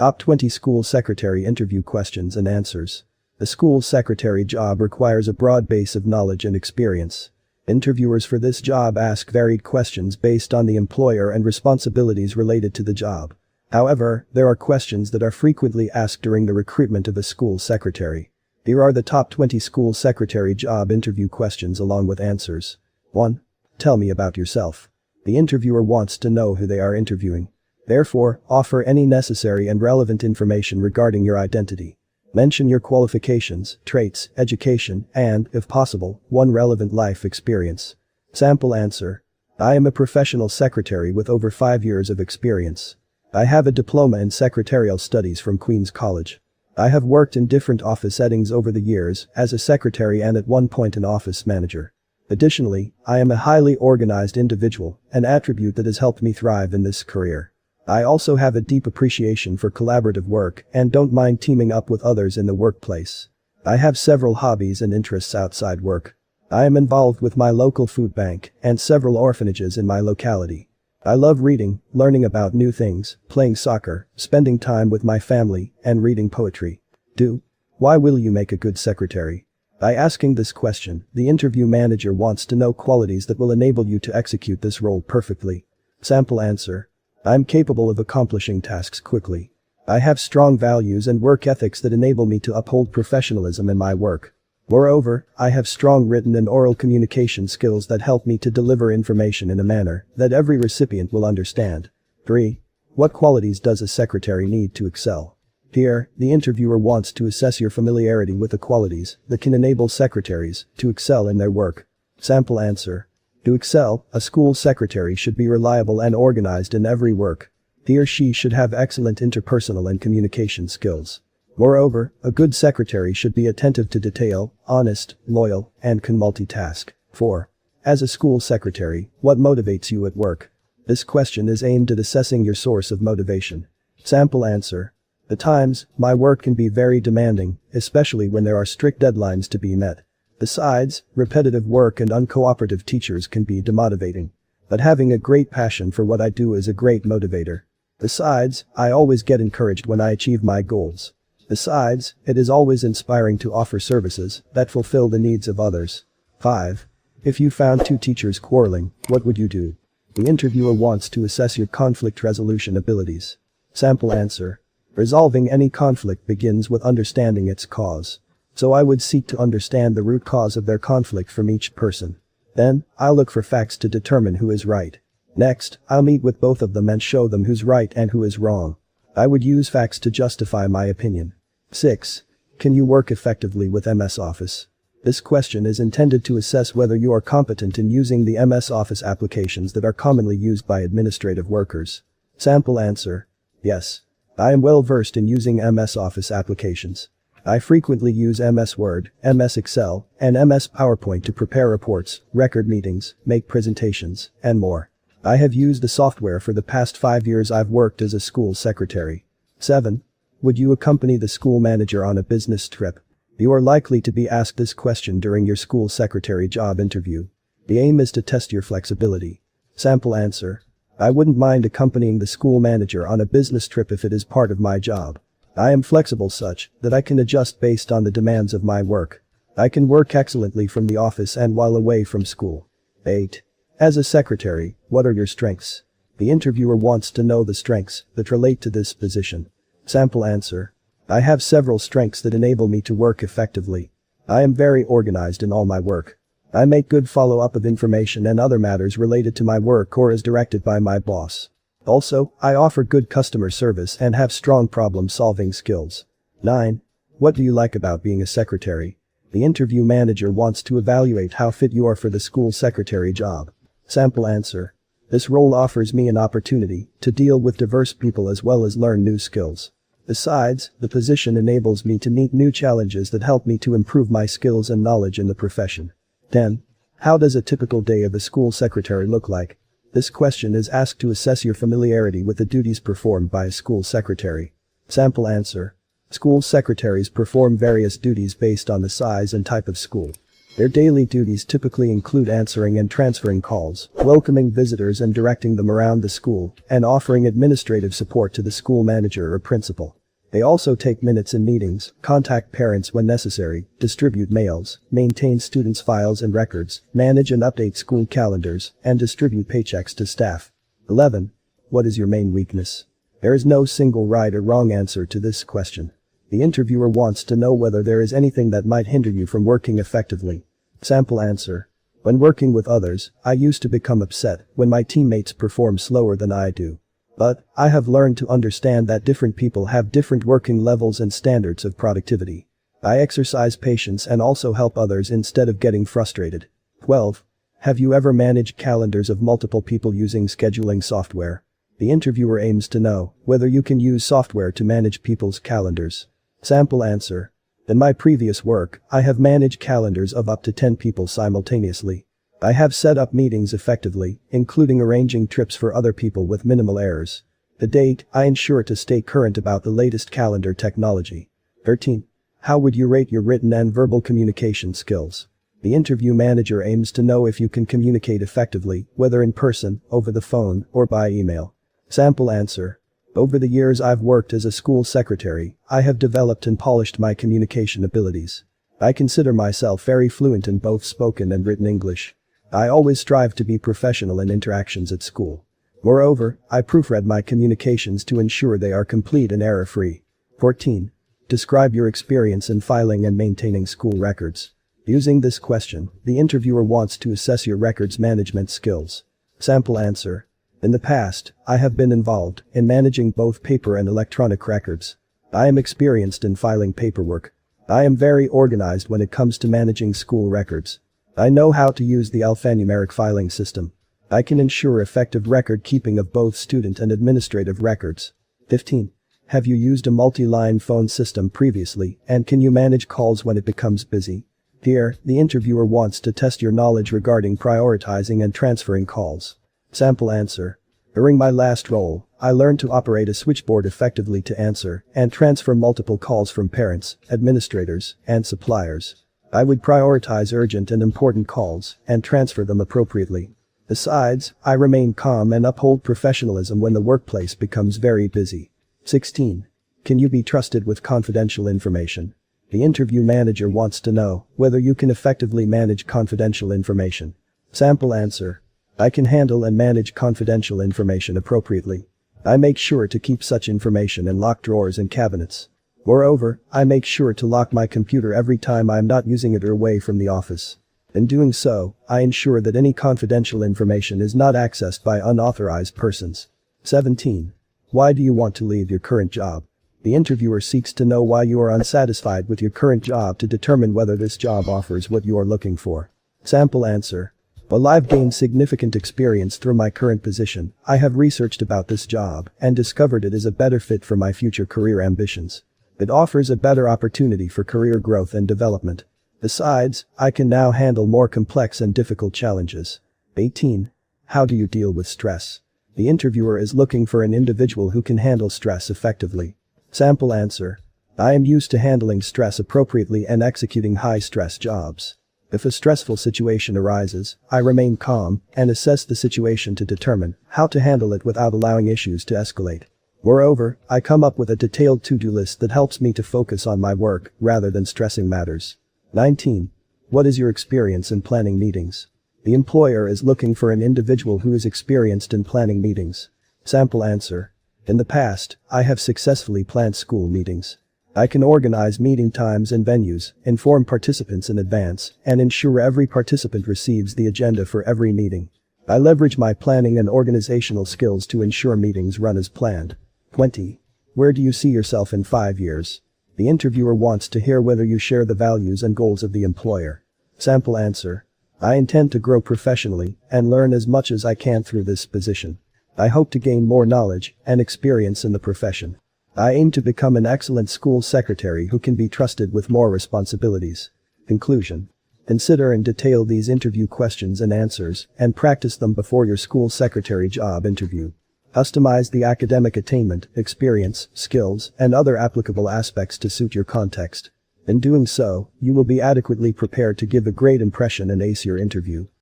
Top 20 School Secretary Interview Questions and Answers. The school secretary job requires a broad base of knowledge and experience. Interviewers for this job ask varied questions based on the employer and responsibilities related to the job. However, there are questions that are frequently asked during the recruitment of a school secretary. Here are the top 20 school secretary job interview questions along with answers. 1. Tell me about yourself. The interviewer wants to know who they are interviewing. Therefore, offer any necessary and relevant information regarding your identity. Mention your qualifications, traits, education, and, if possible, one relevant life experience. Sample answer. I am a professional secretary with over 5 years of experience. I have a diploma in secretarial studies from Queen's College. I have worked in different office settings over the years as a secretary and at one point an office manager. Additionally, I am a highly organized individual, an attribute that has helped me thrive in this career. I also have a deep appreciation for collaborative work and don't mind teaming up with others in the workplace. I have several hobbies and interests outside work. I am involved with my local food bank and several orphanages in my locality. I love reading, learning about new things, playing soccer, spending time with my family, and reading poetry. 2. Why will you make a good secretary? By asking this question, the interview manager wants to know qualities that will enable you to execute this role perfectly. Sample answer. I'm capable of accomplishing tasks quickly. I have strong values and work ethics that enable me to uphold professionalism in my work. Moreover, I have strong written and oral communication skills that help me to deliver information in a manner that every recipient will understand. 3. What qualities does a secretary need to excel? Here, the interviewer wants to assess your familiarity with the qualities that can enable secretaries to excel in their work. Sample answer. To excel, a school secretary should be reliable and organized in every work. He or she should have excellent interpersonal and communication skills. Moreover, a good secretary should be attentive to detail, honest, loyal, and can multitask. 4. As a school secretary, what motivates you at work? This question is aimed at assessing your source of motivation. Sample answer. At times, my work can be very demanding, especially when there are strict deadlines to be met. Besides, repetitive work and uncooperative teachers can be demotivating. But having a great passion for what I do is a great motivator. Besides, I always get encouraged when I achieve my goals. Besides, it is always inspiring to offer services that fulfill the needs of others. 5. If you found two teachers quarreling, what would you do? The interviewer wants to assess your conflict resolution abilities. Sample answer. Resolving any conflict begins with understanding its cause. So I would seek to understand the root cause of their conflict from each person. Then, I'll look for facts to determine who is right. Next, I'll meet with both of them and show them who's right and who is wrong. I would use facts to justify my opinion. 6. Can you work effectively with MS Office? This question is intended to assess whether you are competent in using the MS Office applications that are commonly used by administrative workers. Sample answer. Yes. I am well versed in using MS Office applications. I frequently use MS Word, MS Excel, and MS PowerPoint to prepare reports, record meetings, make presentations, and more. I have used the software for the past 5 years I've worked as a school secretary. 7. Would you accompany the school manager on a business trip? You are likely to be asked this question during your school secretary job interview. The aim is to test your flexibility. Sample answer. I wouldn't mind accompanying the school manager on a business trip if it is part of my job. I am flexible such that I can adjust based on the demands of my work. I can work excellently from the office and while away from school. 8. As a secretary, what are your strengths? The interviewer wants to know the strengths that relate to this position. Sample answer. I have several strengths that enable me to work effectively. I am very organized in all my work. I make good follow-up of information and other matters related to my work or as directed by my boss. Also, I offer good customer service and have strong problem-solving skills. 9. What do you like about being a secretary? The interview manager wants to evaluate how fit you are for the school secretary job. Sample answer. This role offers me an opportunity to deal with diverse people as well as learn new skills. Besides, the position enables me to meet new challenges that help me to improve my skills and knowledge in the profession. 10. How does a typical day of a school secretary look like? This question is asked to assess your familiarity with the duties performed by a school secretary. Sample answer. School secretaries perform various duties based on the size and type of school. Their daily duties typically include answering and transferring calls, welcoming visitors and directing them around the school, and offering administrative support to the school manager or principal. They also take minutes in meetings, contact parents when necessary, distribute mails, maintain students' files and records, manage and update school calendars, and distribute paychecks to staff. 11. What is your main weakness? There is no single right or wrong answer to this question. The interviewer wants to know whether there is anything that might hinder you from working effectively. Sample answer. When working with others, I used to become upset when my teammates perform slower than I do. But I have learned to understand that different people have different working levels and standards of productivity. I exercise patience and also help others instead of getting frustrated. 12. Have you ever managed calendars of multiple people using scheduling software? The interviewer aims to know whether you can use software to manage people's calendars. Sample answer. In my previous work, I have managed calendars of up to 10 people simultaneously. I have set up meetings effectively, including arranging trips for other people with minimal errors. To date, I ensure to stay current about the latest calendar technology. 13. How would you rate your written and verbal communication skills? The interview manager aims to know if you can communicate effectively, whether in person, over the phone, or by email. Sample answer. Over the years I've worked as a school secretary, I have developed and polished my communication abilities. I consider myself very fluent in both spoken and written English. I always strive to be professional in interactions at school. Moreover, I proofread my communications to ensure they are complete and error-free. 14. Describe your experience in filing and maintaining school records. Using this question, the interviewer wants to assess your records management skills. Sample answer. In the past, I have been involved in managing both paper and electronic records. I am experienced in filing paperwork. I am very organized when it comes to managing school records. I know how to use the alphanumeric filing system. I can ensure effective record keeping of both student and administrative records. 15. Have you used a multi-line phone system previously, and can you manage calls when it becomes busy? Here, the interviewer wants to test your knowledge regarding prioritizing and transferring calls. Sample answer. During my last role, I learned to operate a switchboard effectively to answer and transfer multiple calls from parents, administrators, and suppliers. I would prioritize urgent and important calls and transfer them appropriately. Besides, I remain calm and uphold professionalism when the workplace becomes very busy. 16. Can you be trusted with confidential information? The interview manager wants to know whether you can effectively manage confidential information. Sample answer. I can handle and manage confidential information appropriately. I make sure to keep such information in locked drawers and cabinets. Moreover, I make sure to lock my computer every time I am not using it or away from the office. In doing so, I ensure that any confidential information is not accessed by unauthorized persons. 17. Why do you want to leave your current job? The interviewer seeks to know why you are unsatisfied with your current job to determine whether this job offers what you are looking for. Sample answer. While I've gained significant experience through my current position, I have researched about this job and discovered it is a better fit for my future career ambitions. It offers a better opportunity for career growth and development. Besides, I can now handle more complex and difficult challenges. 18. How do you deal with stress? The interviewer is looking for an individual who can handle stress effectively. Sample answer. I am used to handling stress appropriately and executing high-stress jobs. If a stressful situation arises, I remain calm and assess the situation to determine how to handle it without allowing issues to escalate. Moreover, I come up with a detailed to-do list that helps me to focus on my work rather than stressing matters. 19. What is your experience in planning meetings? The employer is looking for an individual who is experienced in planning meetings. Sample answer. In the past, I have successfully planned school meetings. I can organize meeting times and venues, inform participants in advance, and ensure every participant receives the agenda for every meeting. I leverage my planning and organizational skills to ensure meetings run as planned. 20. Where do you see yourself in 5 years? The interviewer wants to hear whether you share the values and goals of the employer. Sample answer. I intend to grow professionally and learn as much as I can through this position. I hope to gain more knowledge and experience in the profession. I aim to become an excellent school secretary who can be trusted with more responsibilities. Conclusion. Consider in detail these interview questions and answers and practice them before your school secretary job interview. Customize the academic attainment, experience, skills, and other applicable aspects to suit your context. In doing so, you will be adequately prepared to give a great impression and ace your interview.